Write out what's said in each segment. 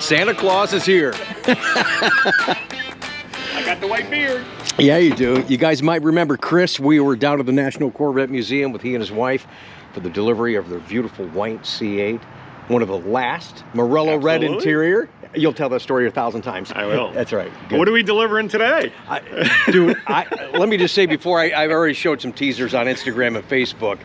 Santa Claus is here. I got the white beard. Yeah, you do. You guys might remember Chris. We were down at the National Corvette Museum with he and his wife for the delivery of their beautiful white C8. One of the last. Morello red interior. You'll tell that story 1,000 times. I will. That's right. Good. What are we delivering today? Dude, let me just say before, I've already showed some teasers on Instagram and Facebook.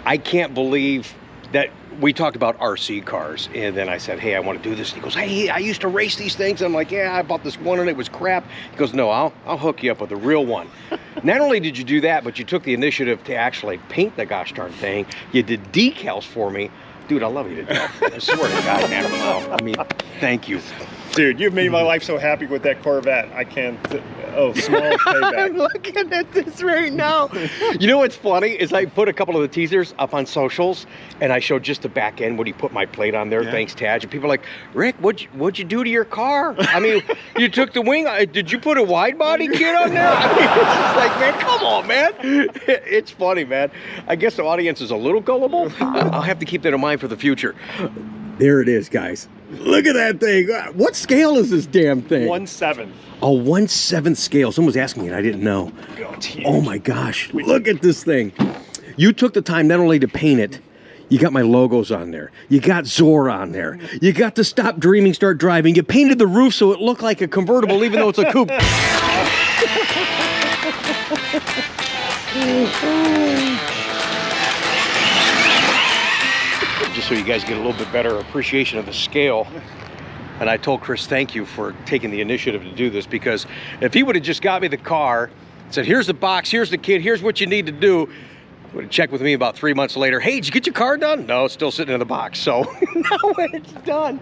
I can't believe that we talked about RC cars, and then I said, hey, I want to do this. And he goes, hey, I used to race these things. I'm like, yeah, I bought this one and it was crap. He goes, no, I'll hook you up with a real one. Not only did you do that, but you took the initiative to actually paint the gosh darn thing. You did decals for me. Dude, I love you to death. I swear to God, man. I mean, thank you. Dude, you've made my life so happy with that Corvette. I can't, small payback. I'm looking at this right now. You know what's funny is I put a couple of the teasers up on socials and I showed just the back end when he put my plate on there, yeah. Thanks Taj. And people are like, Rick, what'd you do to your car? I mean, you took the wing, did you put a wide body kit on there? I mean, it's just like, man, come on, man. It's funny, man. I guess the audience is a little gullible. I'll have to keep that in mind for the future. There it is, guys. Look at that thing. What scale is this damn thing? 1/7. A 1/7 scale. Someone was asking me and I didn't know. Oh my gosh. Look at this thing. You took the time not only to paint it, you got my logos on there. You got Zora on there. You got to Stop Dreaming, Start Driving. You painted the roof so it looked like a convertible even though it's a coupe. Just so you guys get a little bit better appreciation of the scale. And I told Chris, thank you for taking the initiative to do this, because if he would have just got me the car, said, here's the box, here's the kit, here's what you need to do, would have checked with me about 3 months later. Hey, did you get your car done? No, it's still sitting in the box. So now it's done.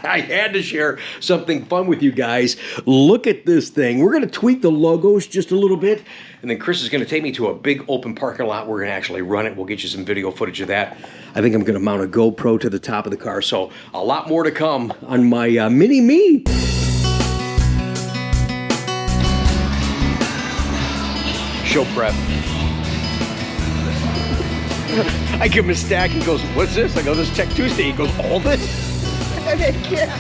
I had to share something fun with you guys. Look at this thing. We're going to tweak the logos just a little bit. And then Chris is going to take me to a big open parking lot. We're going to actually run it. We'll get you some video footage of that. I think I'm going to mount a GoPro to the top of the car. So a lot more to come on my Mini-Me. Show prep. I give him a stack. He goes, what's this? I go, this is Tech Tuesday. He goes, all this? I mean, yeah.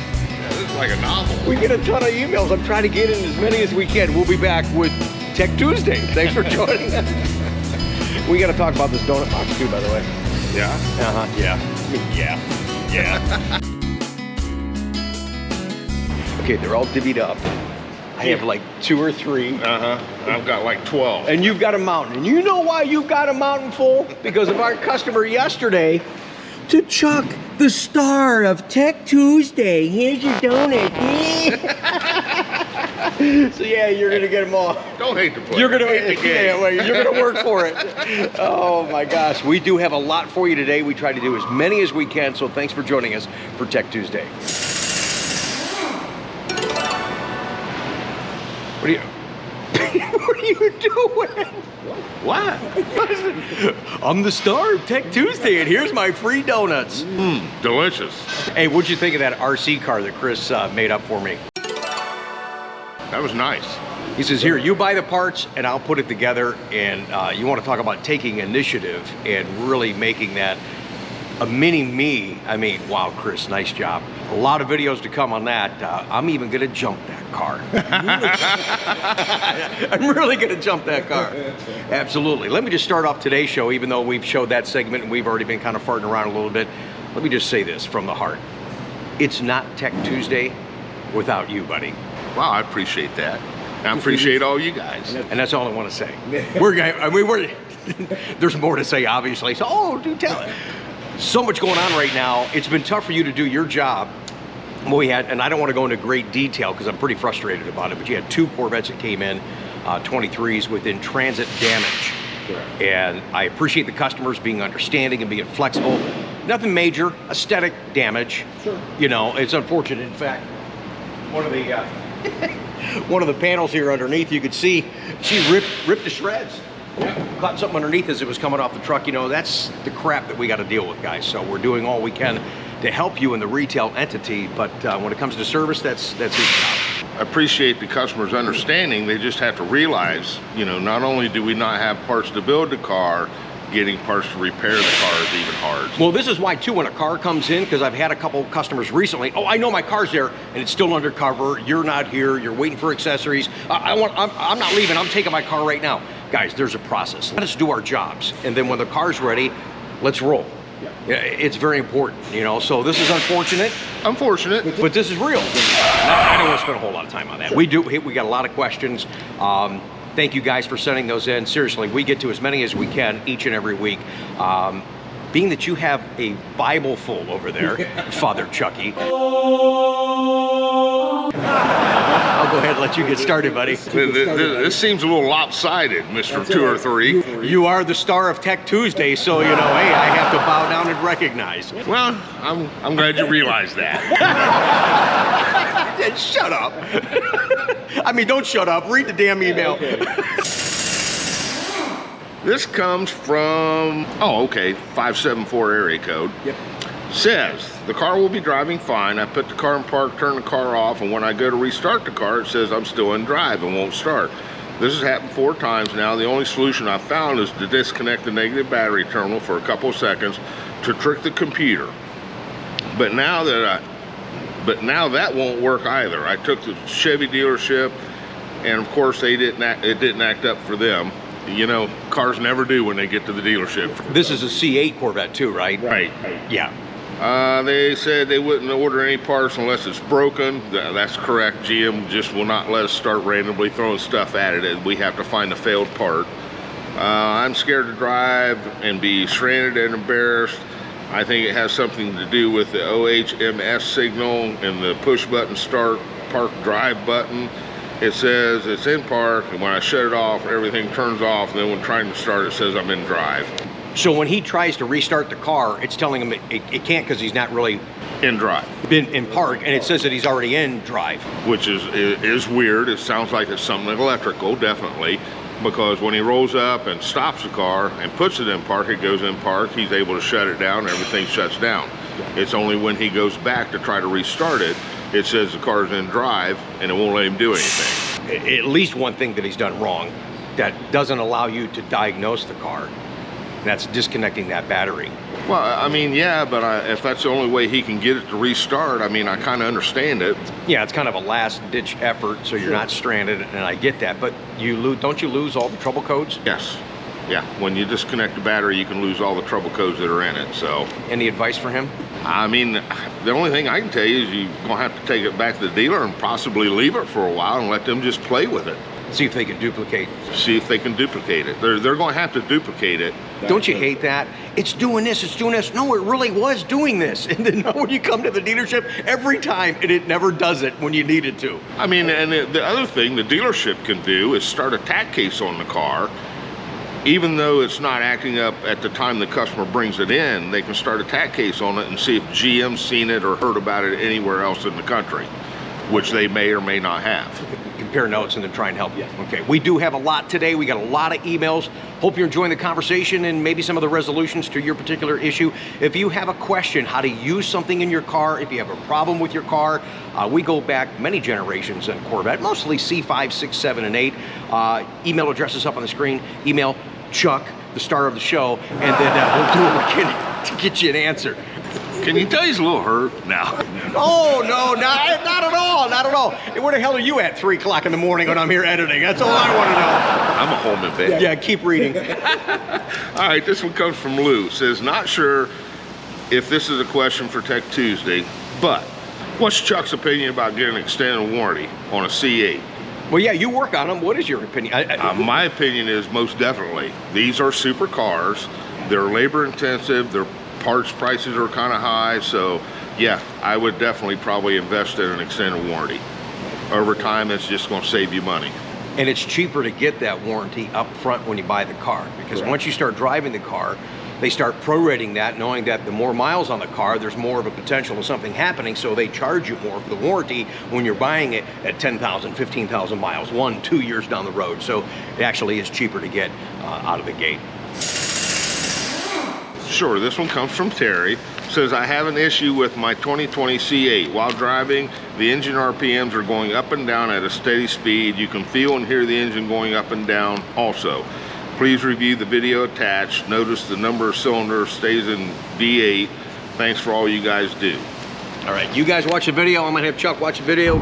This is like a novel. We get a ton of emails. I'm trying to get in as many as we can. We'll be back with Tech Tuesday. Thanks for joining us. We got to talk about this donut box too, by the way. Yeah? Uh-huh. Yeah. Yeah. Okay, they're all divvied up. I have like 2 or 3. I've got like 12. And you've got a mountain. And you know why you've got a mountain full? Because of our customer yesterday, to Chuck, the star of Tech Tuesday. Here's your donut. So yeah, you're gonna get them all. Don't hate the player. You're gonna hate the game. Yeah, well, you're gonna work for it. Oh my gosh, we do have a lot for you today. We try to do as many as we can. So thanks for joining us for Tech Tuesday. What are you doing? What? I'm the star of Tech Tuesday, and here's my free donuts. Delicious. Hey, what'd you think of that RC car that Chris made up for me? That was nice. He says, here, you buy the parts, and I'll put it together. And you want to talk about taking initiative and really making that a Mini-Me. I mean, wow, Chris, nice job. A lot of videos to come on that. I'm even going to jump that car. I'm really going to jump that car. Absolutely. Let me just start off today's show, even though we've showed that segment and we've already been kind of farting around a little bit. Let me just say this from the heart. It's not Tech Tuesday without you, buddy. Wow, I appreciate that. I appreciate all you guys. And that's all I want to say. There's more to say, obviously. So, do tell it. So much going on right now. It's been tough for you to do your job. We had, and I don't want to go into great detail because I'm pretty frustrated about it, but you had 2 Corvettes that came in, 23s with in-transit damage. Correct. And I appreciate the customers being understanding and being flexible. Nothing major, aesthetic damage. Sure. You know, it's unfortunate. In fact, one of the panels here underneath, you could see she ripped to shreds. Yeah. Caught something underneath as it was coming off the truck. You know, that's the crap that we got to deal with, guys. So we're doing all we can to help you in the retail entity, but when it comes to service, that's his job. I appreciate the customer's understanding. They just have to realize, you know, not only do we not have parts to build the car, getting parts to repair the car is even hard. Well, this is why too, when a car comes in, because I've had a couple customers recently, oh, I know my car's there and it's still undercover, you're not here, you're waiting for accessories, I'm not leaving, I'm taking my car right now. Guys, there's a process. Let us do our jobs, and then when the car's ready, let's roll. Yeah, it's very important, you know, so this is unfortunate. Unfortunate. But this is real. I don't want to spend a whole lot of time on that. Sure. We got a lot of questions. Thank you guys for sending those in. Seriously, we get to as many as we can each and every week. Being that you have a Bible full over there, Father Chucky, I'll go ahead and let you get started, buddy. This seems a little lopsided, Mr. 2 or 3. You are the star of Tech Tuesday, so, you know, hey, I have to bow down and recognize. Well, I'm glad you realized that. Shut up. I mean, don't shut up. Read the damn email. This comes from, 574 area code. Yep. Says, the car will be driving fine. I put the car in park, turn the car off, and when I go to restart the car, it says I'm still in drive and won't start. This has happened 4 times now. The only solution I've found is to disconnect the negative battery terminal for a couple of seconds to trick the computer. But now that won't work either. I took the Chevy dealership, and of course it didn't act up for them. You know, cars never do when they get to the dealership. This is a C8 Corvette too, right? Right. Yeah. They said they wouldn't order any parts unless it's broken. That's correct. GM just will not let us start randomly throwing stuff at it. We have to find a failed part. I'm scared to drive and be stranded and embarrassed. I think it has something to do with the OHMS signal and the push button start park drive button. It says it's in park, and when I shut it off, everything turns off, and then when trying to start, it says I'm in drive. So when he tries to restart the car, it's telling him it can't because he's not really in drive. Been in park, and it says that he's already in drive. Which is weird. It sounds like it's something electrical, definitely, because when he rolls up and stops the car and puts it in park, it goes in park, he's able to shut it down, everything shuts down. It's only when he goes back to try to restart it, it says the car's in drive, and it won't let him do anything. At least one thing that he's done wrong that doesn't allow you to diagnose the car, and that's disconnecting that battery. Well, I mean, yeah, but if that's the only way he can get it to restart, I mean, I kind of understand it. Yeah, it's kind of a last-ditch effort, so you're not stranded, and I get that. But don't you lose all the trouble codes? Yes. Yeah, when you disconnect the battery, you can lose all the trouble codes that are in it, so. Any advice for him? I mean, the only thing I can tell you is you're going to have to take it back to the dealer and possibly leave it for a while and let them just play with it. See if they can duplicate. See if they can duplicate it. They're going to have to duplicate it. Don't you hate that? It's doing this, it's doing this. No, it really was doing this. And then when you come to the dealership, every time, and it never does it when you need it to. I mean, and the other thing the dealership can do is start a tack case on the car. Even though it's not acting up at the time the customer brings it in, they can start a tack case on it and see if GM's seen it or heard about it anywhere else in the country, which they may or may not have. Compare notes and then try and help you. Okay, we do have a lot today. We got a lot of emails. Hope you're enjoying the conversation and maybe some of the resolutions to your particular issue. If you have a question, how to use something in your car, if you have a problem with your car, we go back many generations in Corvette, mostly C5, 6, 7, and 8. Email address is up on the screen. Email Chuck, the star of the show, and then we'll do what we can to get you an answer. Can you tell he's a little hurt now? Oh, no, not at all, not at all. Hey, where the hell are you at 3 o'clock in the morning when I'm here editing? That's all I want to know. I'm a home in bed. Yeah, keep reading. All right, this one comes from Lou. Says, not sure if this is a question for Tech Tuesday, but what's Chuck's opinion about getting an extended warranty on a C8? Well, yeah, you work on them. What is your opinion? My opinion is most definitely. These are super cars. They're labor intensive. Their parts prices are kind of high. So, yeah, I would definitely probably invest in an extended warranty. Over time, it's just going to save you money. And it's cheaper to get that warranty up front when you buy the car. Because once you start driving the car, they start prorating that, knowing that the more miles on the car, there's more of a potential of something happening, so they charge you more for the warranty when you're buying it at 10,000, 15,000 miles, 1, 2 years down the road. So it actually is cheaper to get out of the gate. Sure, this one comes from Terry. Says, I have an issue with my 2020 C8. While driving, the engine RPMs are going up and down at a steady speed. You can feel and hear the engine going up and down also. Please review the video attached. Notice the number of cylinders stays in V8. Thanks for all you guys do. All right, you guys watch the video. I'm gonna have Chuck watch the video.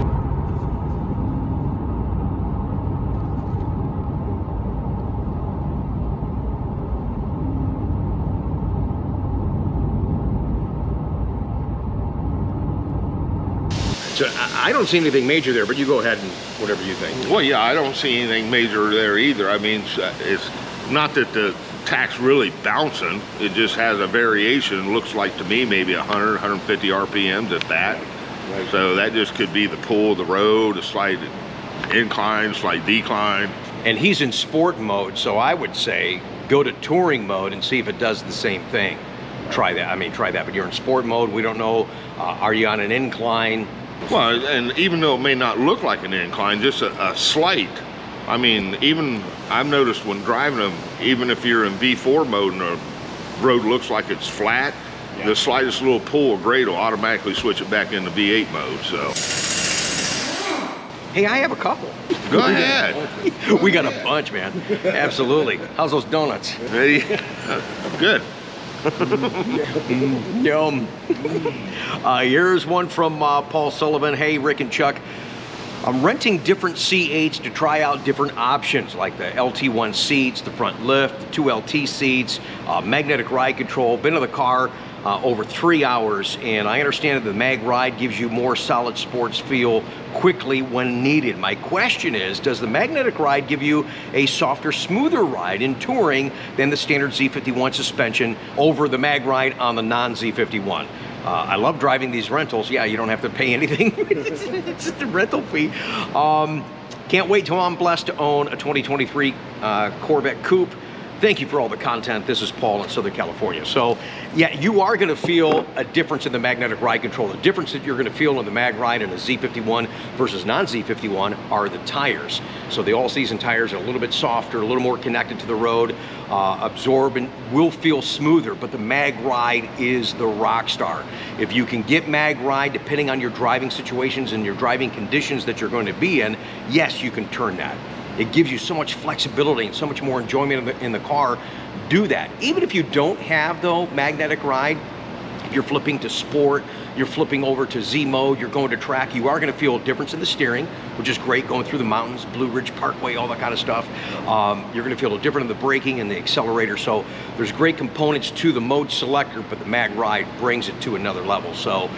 So I don't see anything major there, but you go ahead and whatever you think. Well, yeah, I don't see anything major there either. I mean, it's not that the tack's really bouncing. It just has a variation. Looks like to me maybe 100, 150 RPMs at that. Right. So that just could be the pull of the road, a slight incline, slight decline. And he's in sport mode, so I would say go to touring mode and see if it does the same thing. Try that. I mean, try that. But you're in sport mode. We don't know. Are you on an incline? Well, and even though it may not look like an incline, just a slight. I mean, even I've noticed when driving them, even if you're in V4 mode and the road looks like it's flat, the slightest little pull or grade will automatically switch it back into V8 mode. So, hey, I have a couple. Go ahead. We got a bunch, man. Absolutely. How's those donuts? Hey, good. Yum. Here's one from Paul Sullivan. Hey, Rick and Chuck. I'm renting different C8s to try out different options like the LT1 seats, the front lift, the 2LT seats, magnetic ride control. Been in the car over 3 hours, and I understand that the mag ride gives you more solid sports feel quickly when needed. My question is, does the magnetic ride give you a softer, smoother ride in touring than the standard Z51 suspension over the mag ride on the non-Z51? I love driving these rentals. Yeah, you don't have to pay anything. It's just a rental fee. Can't wait till I'm blessed to own a 2023 Corvette Coupe. Thank you for all the content. This is Paul in Southern California. So, yeah, you are going to feel a difference in the magnetic ride control. The difference that you're going to feel in the mag ride and the Z51 versus non-Z51 are the tires. So the all-season tires are a little bit softer, a little more connected to the road, absorb and will feel smoother, but the mag ride is the rock star. If you can get mag ride, depending on your driving situations and your driving conditions that you're going to be in, yes, you can turn that. It gives you so much flexibility and so much more enjoyment in the car. Do that. Even if you don't have, though, magnetic ride, if you're flipping to sport, you're flipping over to Z mode, you're going to track, you are going to feel a difference in the steering, which is great, going through the mountains, Blue Ridge Parkway, all that kind of stuff. You're going to feel a different in the braking and the accelerator. So there's great components to the mode selector, but the mag ride brings it to another level. So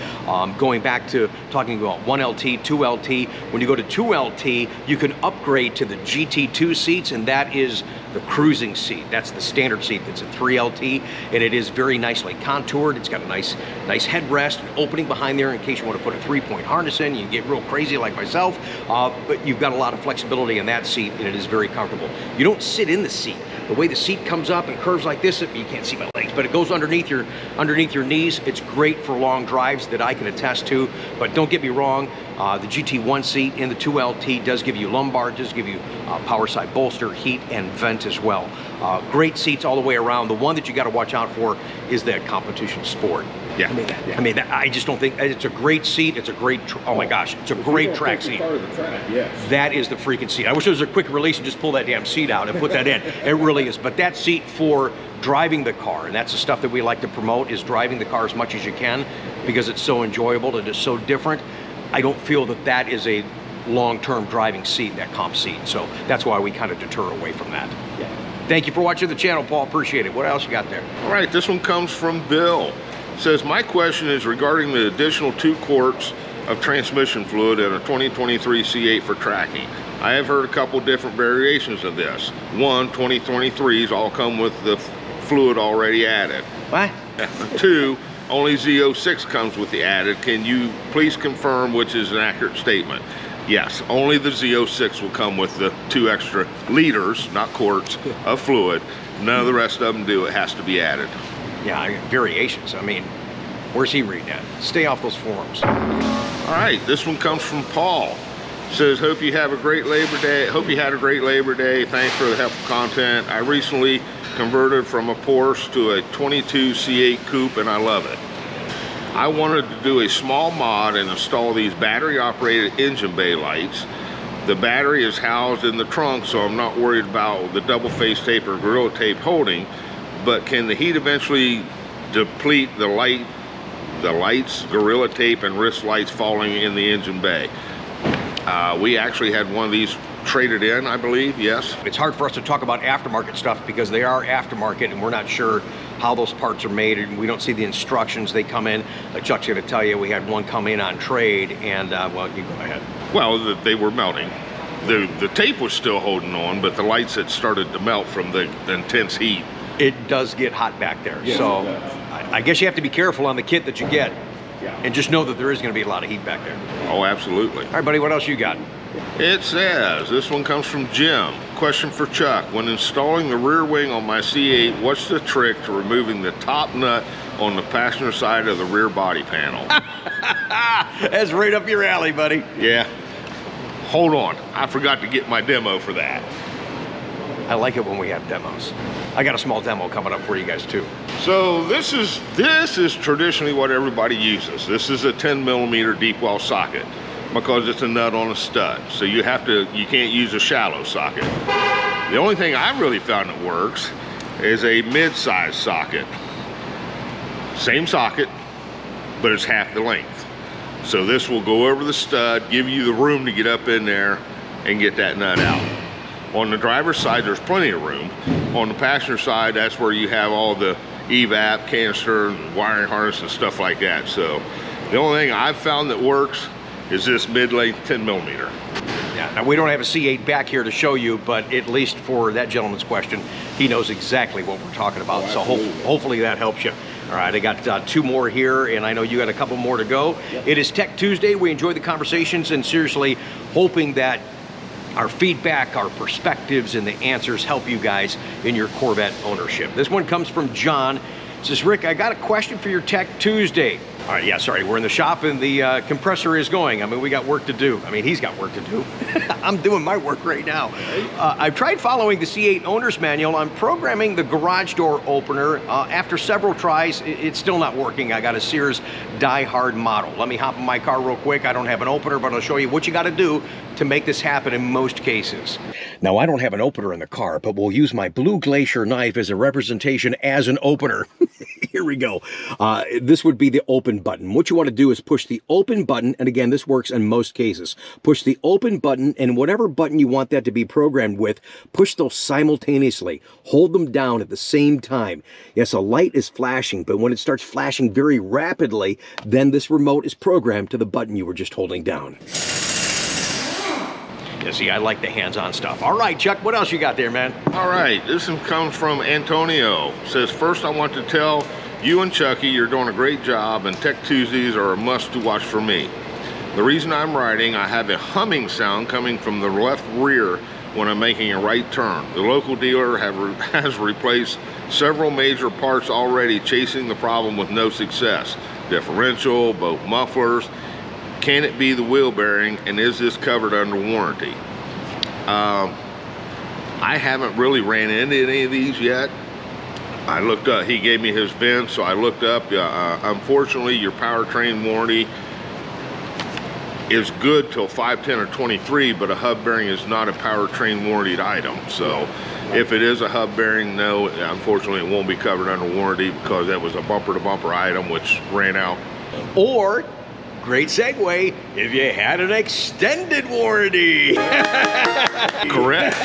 going back to talking about 1LT, 2LT, when you go to 2LT, you can upgrade to the GT2 seats, and that is the cruising seat. That's the standard seat. That's a 3LT, and it is very nicely contoured. It's got a nice headrest, an opening behind there in case you want to put a 3-point harness in. You can get real crazy like myself, but you've got a lot of flexibility in that seat, and it is very comfortable. You don't sit in the seat. The way the seat comes up and curves like this, you can't see my legs, but it goes underneath your knees. It's great for long drives that I can attest to, but don't get me wrong, the GT1 seat in the 2LT does give you lumbar, does give you power side bolster, heat, and vent as well. Great seats all the way around. The one that you got to watch out for is that competition sport. Yeah. I just don't think it's a great seat. It's a great, oh my gosh, it's a great track seat. Yes. That is the freaking seat. I wish there was a quick release and just pull that damn seat out and put that in. It really is. But that seat for driving the car, and that's the stuff that we like to promote, is driving the car as much as you can because it's so enjoyable and it's so different. I don't feel that that is a long-term driving seat, that comp seat. So that's why we kind of deter away from that. Yeah. Thank you for watching the channel, Paul. Appreciate it. What else you got there? All right, this one comes from Bill. It says, my question is regarding the additional 2 quarts of transmission fluid in a 2023 C8 for tracking. I have heard a couple different variations of this. One, 2023s all come with the fluid already added. What? 2, only Z06 comes with the added. Can you please confirm which is an accurate statement? Yes, only the Z06 will come with the 2 extra liters, not quarts, of fluid. None of the rest of them do. It has to be added. Yeah, variations. I mean, where's he reading at? Stay off those forums. All right, this one comes from Paul. Says, hope you have a great Labor Day. Hope you had a great Labor Day. Thanks for the helpful content. I recently converted from a Porsche to a 22 C8 Coupe, and I love it. I wanted to do a small mod and install these battery-operated engine bay lights. The battery is housed in the trunk, so I'm not worried about the double face tape or Gorilla Tape holding. But can the heat eventually deplete the lights, Gorilla Tape, and wrist lights falling in the engine bay? We actually had one of these traded in, I believe, yes. It's hard for us to talk about aftermarket stuff because they are aftermarket and we're not sure how those parts are made, and we don't see the instructions. They come in, Chuck's gonna tell you, we had one come in on trade, and well, you go ahead. Well, they were melting. The tape was still holding on, but the lights had started to melt from the intense heat. It does get hot back there, Yes, so it does. I guess you have to be careful on the kit that you get, and just know that there is gonna be a lot of heat back there. Oh, absolutely. All right, buddy, what else you got? It says, this one comes from Jim. Question for Chuck. When installing the rear wing on my C8, what's the trick to removing the top nut on the passenger side of the rear body panel? That's right up your alley, buddy. Yeah. Hold on. I forgot to get my demo for that. I like it when we have demos. I got a small demo coming up for you guys too. So this is traditionally what everybody uses. This is a 10mm deep well socket because it's a nut on a stud. So you can't use a shallow socket. The only thing I really found that works is a mid-size socket. Same socket, but it's half the length. So this will go over the stud, give you the room to get up in there and get that nut out. On the driver's side, there's plenty of room. On the passenger side, that's where you have all the evap, canister, and wiring harness and stuff like that. So the only thing I've found that works is this mid-length 10mm. Yeah, now we don't have a C8 back here to show you, but at least for that gentleman's question, he knows exactly what we're talking about. So hopefully that helps you. All right, I got two more here, and I know you got a couple more to go. Yep. It is Tech Tuesday. We enjoy the conversations, and seriously hoping that our feedback, our perspectives, and the answers help you guys in your Corvette ownership. This one comes from John. It says, Rick, I got a question for your Tech Tuesday. All right, yeah, sorry, we're in the shop and the compressor is going. I mean, we got work to do. I mean, he's got work to do. I'm doing my work right now. I've tried following the C8 owner's manual. I'm programming the garage door opener. After several tries, it's still not working. I got a Sears Die Hard model. Let me hop in my car real quick. I don't have an opener, but I'll show you what you got to do to make this happen in most cases. Now, I don't have an opener in the car, but we'll use my Blue Glacier knife as a representation as an opener. Here we go. This would be the open button. What you want to do is push the open button, and again, this works in most cases. Push the open button, and whatever button you want that to be programmed with, push those simultaneously. Hold them down at the same time. Yes, a light is flashing, but when it starts flashing very rapidly, then this remote is programmed to the button you were just holding down. Yeah, see, I like the hands-on stuff. All right, Chuck, what else you got there, man? All right, this one comes from Antonio. Says, first I want to tell you and Chucky you're doing a great job, and Tech Tuesdays are a must to watch for me. The reason I'm writing, I have a humming sound coming from the left rear when I'm making a right turn. The local dealer has replaced several major parts already, chasing the problem with no success. Differential, both mufflers. Can it be the wheel bearing, and is this covered under warranty? I haven't really ran into any of these yet. I looked up, he gave me his VIN, so I looked up. Unfortunately, your powertrain warranty is good till 510 or 23, but a hub bearing is not a powertrain warranted item. So if it is a hub bearing, no, unfortunately it won't be covered under warranty because that was a bumper-to-bumper item which ran out. Or, great segue, if you had an extended warranty. Correct.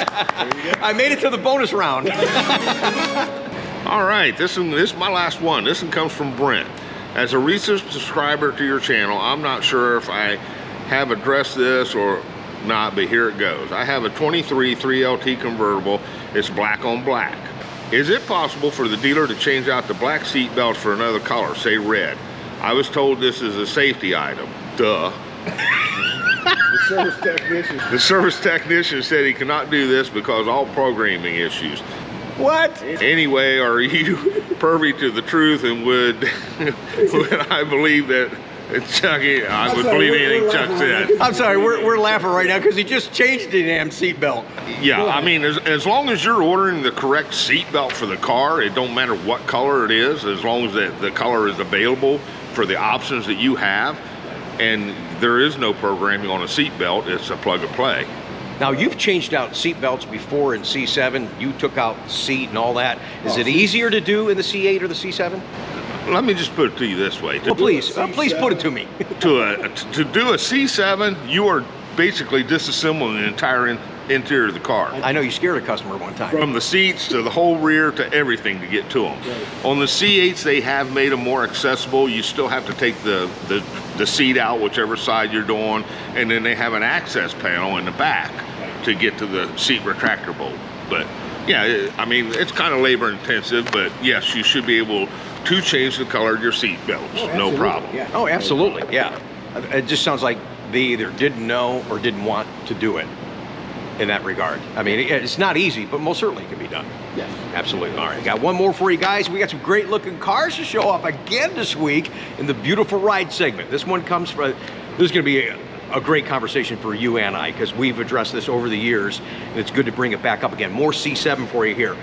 I made it to the bonus round. All right, this is my last one. This one comes from Brent. As a recent subscriber to your channel, I'm not sure if I have addressed this or not, but here it goes. I have a 23 3LT convertible. It's black on black. Is it possible for the dealer to change out the black seat belts for another color, say red? I was told this is a safety item. Duh. The service technician said he cannot do this because all programming issues. What? Anyway, are you privy to the truth, and would I believe that Chucky, I would believe anything Chuck said. I'm sorry, we're laughing right now because he just changed the damn seatbelt. Yeah, I mean, as long as you're ordering the correct seatbelt for the car, it don't matter what color it is, as long as the color is available for the options that you have, and there is no programming on a seatbelt, it's a plug and play. Now, you've changed out seat belts before in C7. You took out the seat and all that. Is it easier to do in the C8 or the C7? Let me just put it to you this way. Well, please put it to me. To do a C7, you are basically disassembling the entire interior of the car. I know you scared a customer one time. From the seats to the whole rear to everything to get to them. Right. On the C8s, they have made them more accessible. You still have to take the seat out, whichever side you're doing, and then they have an access panel in the back to get to the seat retractor bolt. But yeah, I mean, it's kind of labor intensive, but yes, you should be able to change the color of your seat belts, no problem. Yeah. Oh, absolutely, yeah. It just sounds like they either didn't know or didn't want to do it in that regard. I mean, it's not easy, but most certainly can be done. Yes. Absolutely. All right, got one more for you guys. We got some great looking cars to show off again this week in the beautiful ride segment. This one comes from, this is gonna be a great conversation for you and I, because we've addressed this over the years, and it's good to bring it back up again. More C7 for you here.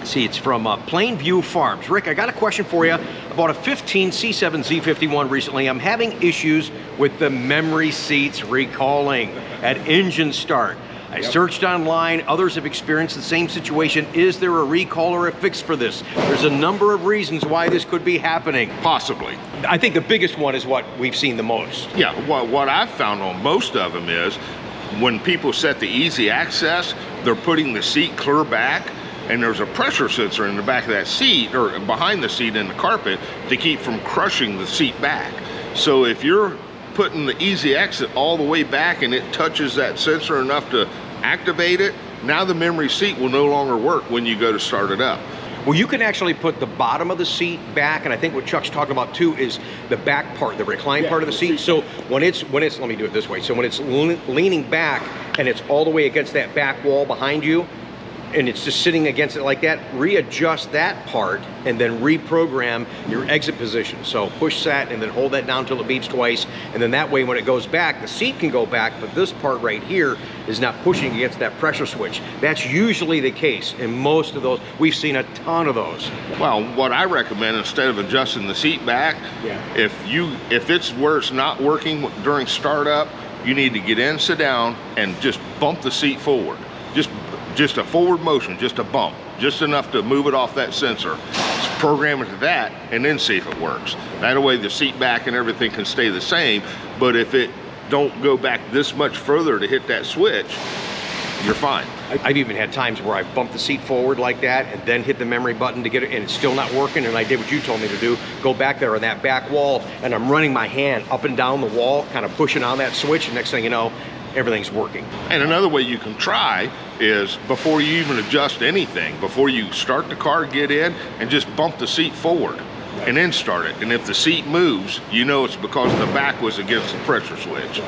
See, it's from Plainview Farms. Rick, I got a question for you about a 15 C7 Z51 recently. I'm having issues with the memory seats recalling at engine start. I searched online, others have experienced the same situation. Is there a recall or a fix for this? There's a number of reasons why this could be happening. Possibly. I think the biggest one is what we've seen the most. Yeah, what I've found on most of them is when people set the easy access, they're putting the seat clear back, and there's a pressure sensor in the back of that seat, or behind the seat in the carpet, to keep from crushing the seat back. So if you're putting the easy exit all the way back and it touches that sensor enough to activate it, now the memory seat will no longer work when you go to start it up. Well, you can actually put the bottom of the seat back, and I think what Chuck's talking about too is the back part, the recline part of the seat. So when it's, let me do it this way. So when it's leaning back and it's all the way against that back wall behind you, and it's just sitting against it like that, readjust that part and then reprogram your exit position. So push that and then hold that down till it beeps twice, and then that way when it goes back, the seat can go back, but this part right here is not pushing against that pressure switch. That's usually the case in most of those. We've seen a ton of those. Well, what I recommend, instead of adjusting the seat back, if it's where it's not working during startup, you need to get in, sit down, and just bump the seat forward. Just a forward motion, just a bump, just enough to move it off that sensor. Just program it to that and then see if it works. That way the seat back and everything can stay the same, but if it don't go back this much further to hit that switch, you're fine. I've even had times where I've bumped the seat forward like that and then hit the memory button to get it, and it's still not working, and I did what you told me to do, go back there on that back wall, and I'm running my hand up and down the wall, kind of pushing on that switch, and next thing you know, everything's working. And another way you can try is, before you even adjust anything, before you start the car, get in and just bump the seat forward and then start it. And if the seat moves, you know it's because the back was against the pressure switch.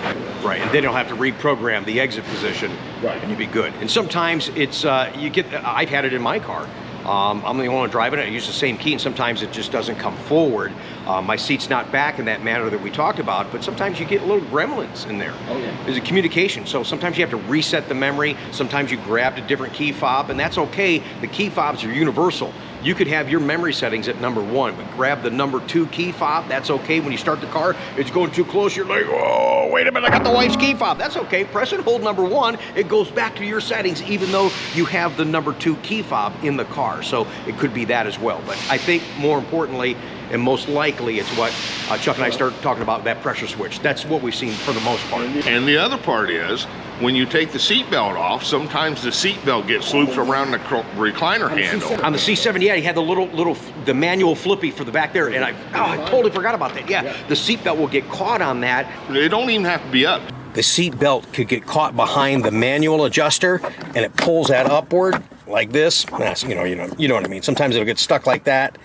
Right, and then you'll have to reprogram the exit position, and you'll be good. And sometimes it's, I've had it in my car. I'm the only one driving it. I use the same key, and sometimes it just doesn't come forward. My seat's not back in that manner that we talked about, but sometimes you get little gremlins in there. Oh, yeah. There's a communication, so sometimes you have to reset the memory. Sometimes you grabbed a different key fob, and that's okay. The key fobs are universal. You could have your memory settings at number 1, but grab the number 2 key fob. That's okay. When you start the car, it's going too close. You're like, oh, wait a minute, I got the wife's key fob. That's okay. Press and hold number 1. It goes back to your settings, even though you have the number 2 key fob in the car. So it could be that as well. But I think more importantly, and most likely, it's what Chuck and I started talking about, that pressure switch. That's what we've seen for the most part. And the other part is, when you take the seatbelt off, sometimes the seatbelt gets looped around the recliner handle. On the C7, yeah, he had the the manual flippy for the back there, and I totally forgot about that. Yeah, the seatbelt will get caught on that. It don't even have to be up. The seatbelt could get caught behind the manual adjuster, and it pulls that upward like this. That's, you know what I mean. Sometimes it'll get stuck like that.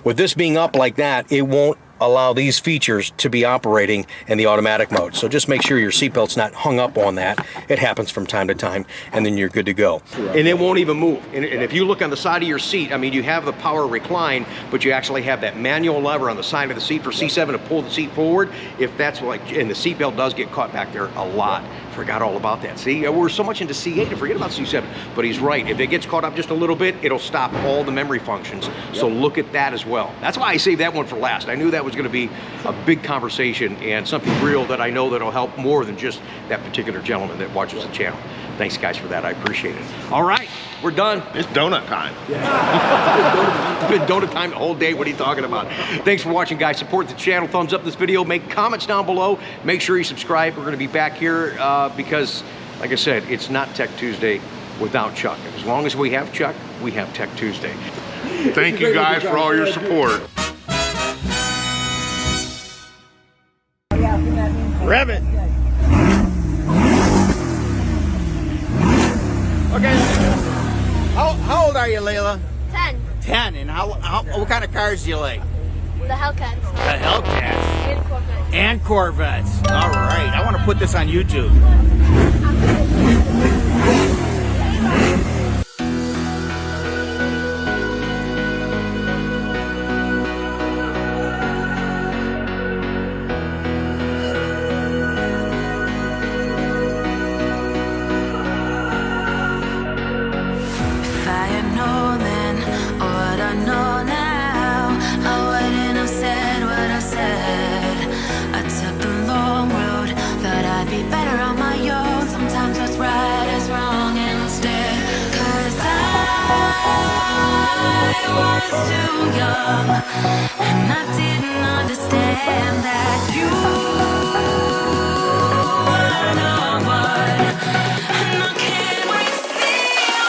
With this being up like that, it won't allow these features to be operating in the automatic mode. So just make sure your seatbelt's not hung up on that. It happens from time to time, and then you're good to go. And it won't even move. And if you look on the side of your seat, I mean, you have the power recline, but you actually have that manual lever on the side of the seat for C7 to pull the seat forward. If that's like, and the seatbelt does get caught back there a lot. Forgot all about that. See, we're so much into C8 to forget about C7, but he's right. If it gets caught up just a little bit, it'll stop all the memory functions. So look at that as well. That's why I saved that one for last. I knew that was going to be a big conversation and something real that I know that'll help more than just that particular gentleman that watches the channel. Thanks, guys, for that. I appreciate it. All right, we're done. It's donut time. It's been donut time the whole day. What are you talking about? Thanks for watching, guys. Support the channel. Thumbs up this video. Make comments down below. Make sure you subscribe. We're going to be back here because, like I said, it's not Tech Tuesday without Chuck. As long as we have Chuck, we have Tech Tuesday. Thank you guys for all your support. Rev it. Okay. How old are you, Layla? 10. 10. And what kind of cars do you like? The Hellcats. The Hellcats. And Corvette. And Corvettes. All right. I want to put this on YouTube. I was too young, and I didn't understand that you were the one, and I can't wait to see you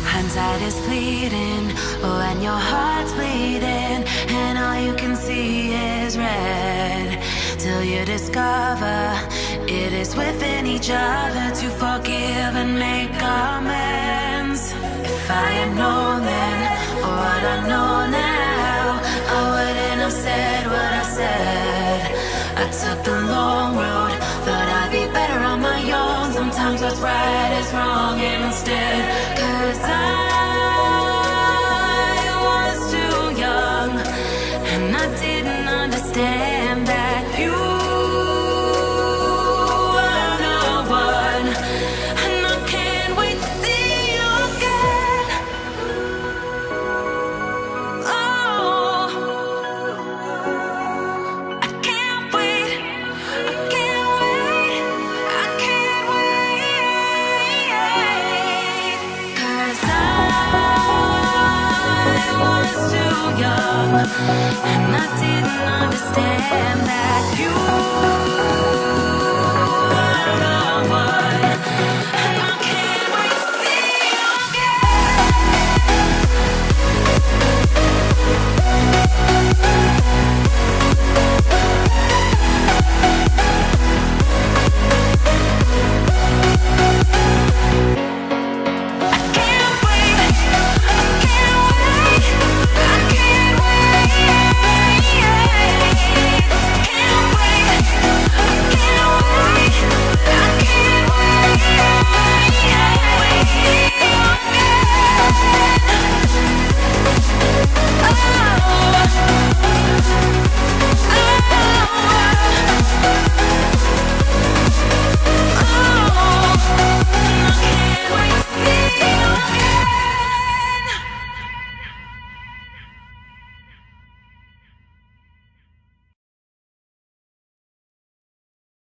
hindsight is fleeting, oh, and your heart's bleeding, and all you can see is red, till you discover it is within each other to forgive and make amends. If I had known then, or what I know now, I wouldn't have said what I said. I took the long road, thought I'd be better on my own. Sometimes what's right is wrong instead, 'cause I was too young, and I didn't understand that you were the one, and I can't wait to see you again. Oh, I can't wait, I can't wait, I can't wait, 'cause I was too young, and I didn't understand that you